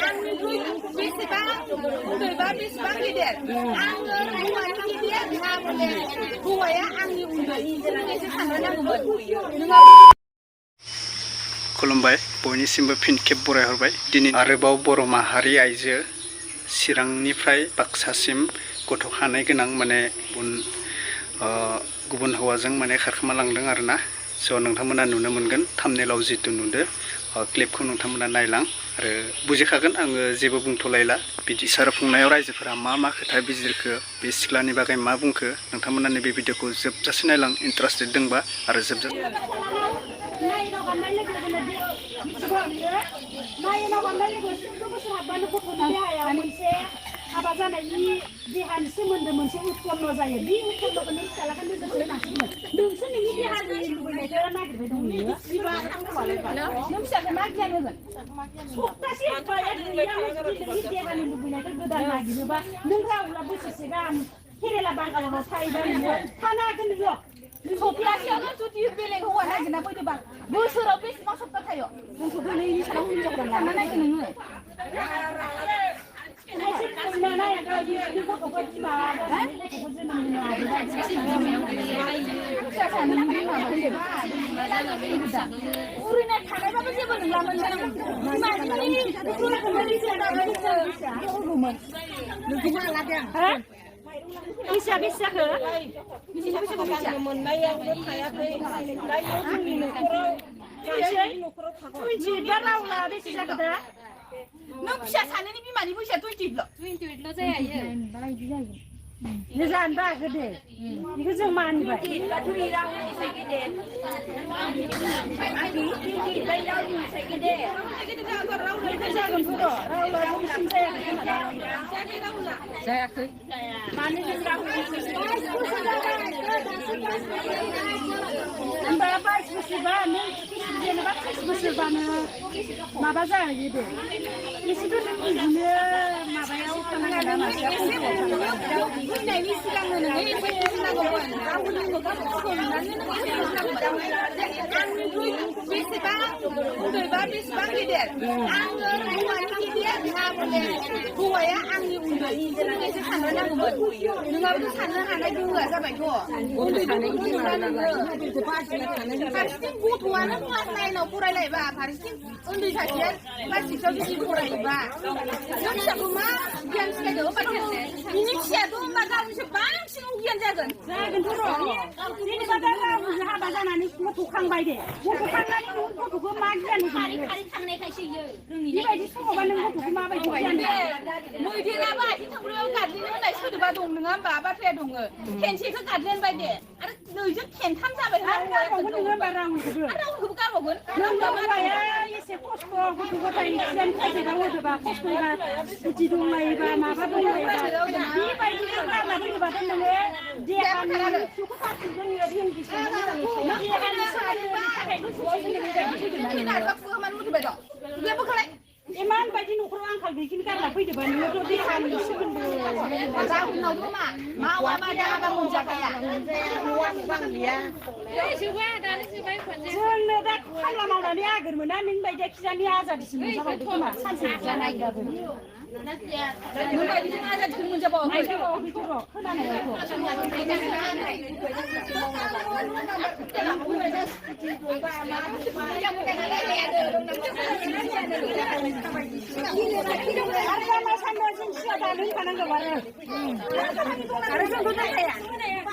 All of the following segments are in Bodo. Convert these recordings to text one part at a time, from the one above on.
आंनिख्रुइ बेसेबां उन्दैबा बेसेबां गेदेर आङो हौवानि गिदिर ना बले हौवाया आंनि उन्दै एसे साननो नांगौमोन। खुलुमबाय बयनिसिमबो फिन खेब बरायहरबाय दिनै आरोबाव बर' माहारि आइजो चिरांनिफ्राय बाक्सासिम गथ' खानाय गोनां माने गुबुन हौवाजों माने खारखोमा लांदों आरोना स' नोंथांमोना नुनो मोनगोन थाम्बनेलाव जितु नुदो क्लिपखौ नोंथांमोना नायलां आरो बुजिखागोन आङो जेबो बुंथ'लायला बिदि सारफुंनायाव रायजोफोरा मा खोथा बिजिरखो बे सिख्लानि बागै मा बुंखो नोंथांमोना नैबे भिडिअखौ जोबजासे नायलां इन्टारेस्टेड दंबा आरो जोबजासे हाबा जानायनि देहानि सोमोन्दो मोनसे उत्पन्न जायो बे उत्पन्नखौ नों फिसालाखौ नोजोर होनांसिगोन नोंसो नोंनि देहानि लुबैनायखौ नागिरबाय दं नों फिसाखौ मा गियान होगोन सप्तासे नोंनि देहानि लुबैनायखौ गोदान नागिरोबा नों रावला बोसोरसे गाहाम केरेला बांगालाव थायोबा नोङो थानो हागोन नोङो सप्तासेयावनो जुदि बेलेग हौवा नागिरना फैदोंबा बोसोराव बेसेबां सप्ता थायो जोंखौ दिनैनि सानाव हिनजावफोरा लाना नायगोन नोङो नों फिसा सानैनि बिमानि बैसोआ 28ल' जायो जानोबो हागौ दे बेखौ जों मानिबाय जायाखै होमबा 22 बोसोरबा नों जेनेबा 30 बोसोरबानो माबा जाहैयो दे एसेथ' नों बिदिनो माबायाव थानांगोन फैनायनि सिगांनो नोङो एसे बुजिनांगौमोन गावनि मोखांखौ नुनानै नों एसे बुजिनांगौमोन आंनिख्रुइ बेसेबां उन्दैबा बेसेबां गेदेर आङो हौवानि गिदिर ना बले हौवाया आंनि उन्दै एसे साननो नांगौमोन नोंहाबोथ' साननो हानाय गोहोआ जाबायथ' फारसेथिं गथ'आनो क्लास 9आव फरायलायबा फारसेथिं उन्दै सासेया क्लास 6आव जुदि फरायोबा नों फिसाखौ मा गियान सिखायदों बिनि फिसायाथ' होमबा गावनिसो बांसिन गियान जागोनथ' जेनेबा दा गाव हाबा जानानै गथ'खांबाय दे गथ'खांनानै नों गथ'खौ मा गियान बेबायदि समावबा नों गथ'खौ माबायदि गियान मैदेराबो आथिं थोंब्रैयाव गादलिनो होननाय सोदोबा दं नङा होमबा बाथ्राया दङ खेनसेखौ गादलेनबाय दे आरो नैजों खेनथाम जाबाय रावखौबो गारबावगोन एसे खस्थ' गथ' गथाय सिगां प्राइभेटआव होदोबा खस्थ'बा गुदि दंलायोबा माबा दंलायोबा बेबायदि गारना फैयोबाथ' नोङो देहानि इमान बायदि न'खराव आंखाल गैखिनि गारना फैदोबा नोङोथ' देहानि सोमोन्दो जोंनो दा खामला मावनानै आगोर मोना नों बायदिया खिजानि आजादिसिम मोनजाबावदो खोमा सानसे जानायब्लाबो नों बायदिजों आजादिखौनो मोनजाबावाखै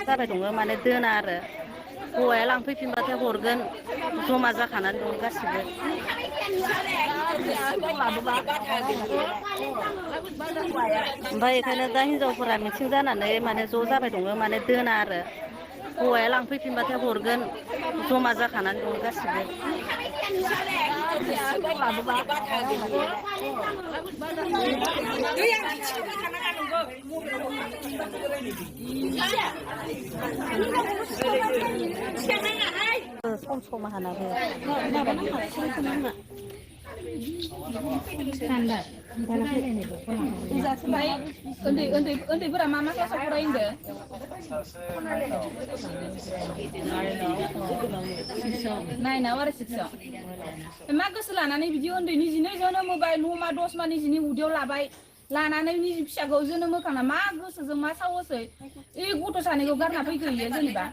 जाबाय दङ माने दोना आरो हौवाया लांफैफिनबाथाय हरगोन जमा जाखानानै दं गासिबो ओमफ्राय बेखायनो दा हिनजावफोरा मिथिं जानानै माने ज' जाबाय दङ माने दोना आरो हौवाया लांफैफिनबाथाय हरगोन जमा जाखानानै दं गासिबो सम हानाबो standar dalam ini जाथबाय उन्दैफोरा मा क्लासाव फरायो होनदो नाइनाव आरो 6आव मा गोसो लानानै बिदि उन्दै निजिनो जोनोम होबाय 9 मा 10 मा निजिनि उदैयाव लाबाय लानानै निजि फिसाखौ जोनोम होखांना मा गोसोजों मा सावोसै ए गथ' सानैखौ गारना फैखो इयो जेनेबा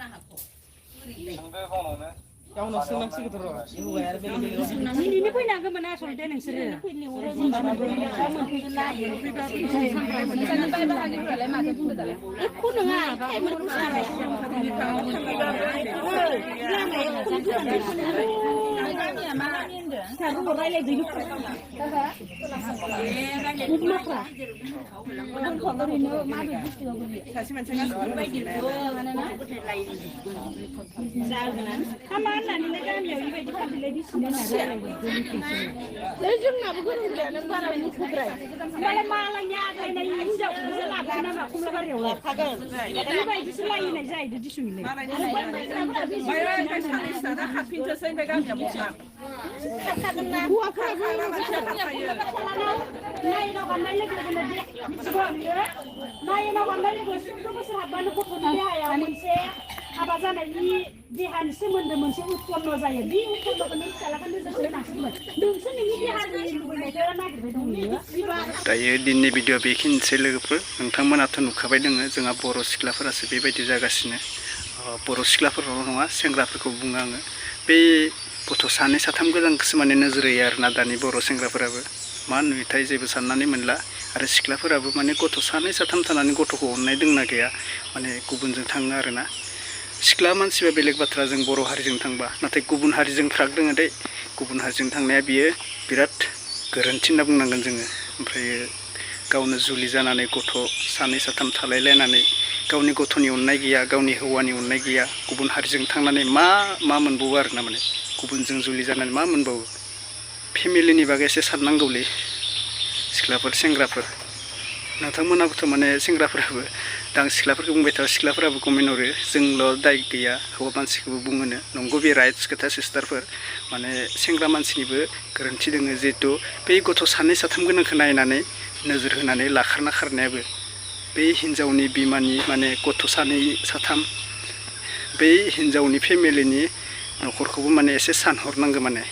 ini pun nak kemana asal dia neng seri. Aku dengar, Taruh borai lagi dulu. Bukan apa? Kalau dari ni, mana bisa kita beli? Kasih macam baik gitu. Kamu ni kan yang ini kita beli di sini ada. Lejung nak bukan dia, nak barang ini kuberai. Malam-malamnya ada ini hijau, selap, nama aku melakukan rela. Ini baik di sini ini saya di sini. Bayar kan sana hapin tu saya pegang jam besar. Buat apa? Naik nak ambil lagi kena dia. Sebab dia, naik nak ambil lagi tu besar banyak pun dia yang mesti apa sana ini dia semuanya mesti utama saja. Dia utama ni kalau kan dia sudah nak semua. Dungsun ini dia ini boleh dia nak berdoa. दायो दिननि भिडिअ बेखिनिसै लोगोफोर नोंथांमोनाथ' नुखाबाय दोङो जोंहा बर' सिख्लाफोरासो बेबायदि जागासिनो बर' सिख्लाफोरल' नङा सेंग्राफोरखौ बुङो आङो बे गथ' सानै साथाम गोजानखौसो माने नोजोर होयो आरोना दानि बर' सेंग्राफोराबो मा नुयोथाय जेबो साननानै मोनला आरो सिख्लाफोराबो माने गथ' सानै साथाम थानानै गथ'खौ अननाय दंना गैया माने गुबुनजों थाङो आरोना सिख्ला मानसिबा बेलेग बाथ्रा जों बर' हारिजों थांबा नाथाय गुबुन हारिजों फाराग दङ दै गुबुन हारिजों थांनाया बियो बिराद गोरोन्थि होनना बुंनांगोन जोङो ओमफ्राय गावनो जुलि जानानै गथ' सानै साथाम थालायलायनानै गावनि गथ'नि अननाय गैया गावनि हौवानि अननाय गैया गुबुन हारिजों थांनानै मा मोनबावो आरोना माने गुबुनजों जुलि जानानै मा मोनबावो फेमिलिनि बागै एसे साननांगौलै सिख्लाफोर सेंग्राफोर नोंथांमोनाबोथ' माने सेंग्राफोराबो दा आं सिख्लाफोरखौ बुंबाय थाबा सिख्लाफोराबो कमेन्ट हरो जोंल' दाय गैया हौवा मानसिखौबो बुङोनो नंगौ बे राइट्स खोथा सिस्टारफोर माने सेंग्रा मानसिनिबो गोरोन्थि दङ जिहेथु बै गथ' सानै साथाम गोनांखौ नायनानै नोजोर होनानै लाखारना खारनायाबो बै हिन्जावनि बिमानि माने गथ' सानै साथाम बै हिन्जावनि फेमिलिनि न'खरखौबो माने एसे सानहरनांगौ माने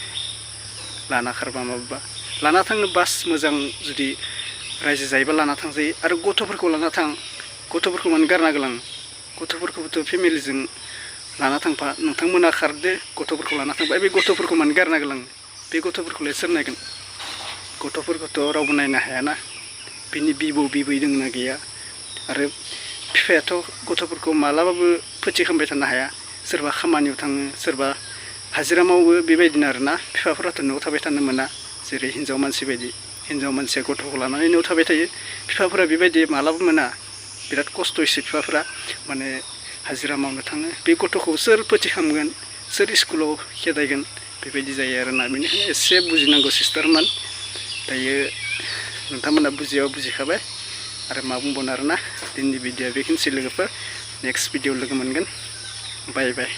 लाना खारबा माबा लाना थांनो बास मोजां जुदि रायजो जायोबा लाना थांजायो आरो गथ'फोरखौ लाना थां गथ'फोरखौ माने गारना गालां गथ'फोरखौबोथ' फेमिलिजों लाना थांफा नोंथांमोना खारदो गथ'फोरखौ लाना थांबा बे गथ'फोरखौ माने गारना गालां बे गथ'फोरखौलाय सोर नायगोन गथ'फोरखौथ' रावबो नायनो हायाना बिनि बिबौ बिबै दंना गैया आरो बिफायाथ' गथ'फोरखौ मालाबाबो फोथिखांबाय थानो हाया सोरबा खामानियाव थाङो सोरबा हाजिरा मावो बेबायदिनो आरोना बिफाफोराथ' न'आव थाबाय थानो मोना जेरै हिन्जाव मानसि बायदि हिन्जाव मानसिया गथ'खौ लानानै न'आव थाबाय थायो बिफाफोरा बेबायदि मालाबा मोना बिराद खस्थ'यैसो बिफाफोरा माने हाजिरा मावनो थाङो बे गथ'खौ सोर फोथिखांगोन सोर स्कुलाव खेदायगोन बेबायदि जायो आरोना बेनिखायनो एसे बुजिनांगौ सिस्टारमोन दायो नोंथांमोना बुजियाबा बुजिखाबाय आरो मा बुंबावनो आरोना दिनैनि भिडिअ बेखिनिसै लोगोफोर नेक्स्ट भिडिअ लोगो मोनगोन बाय बाय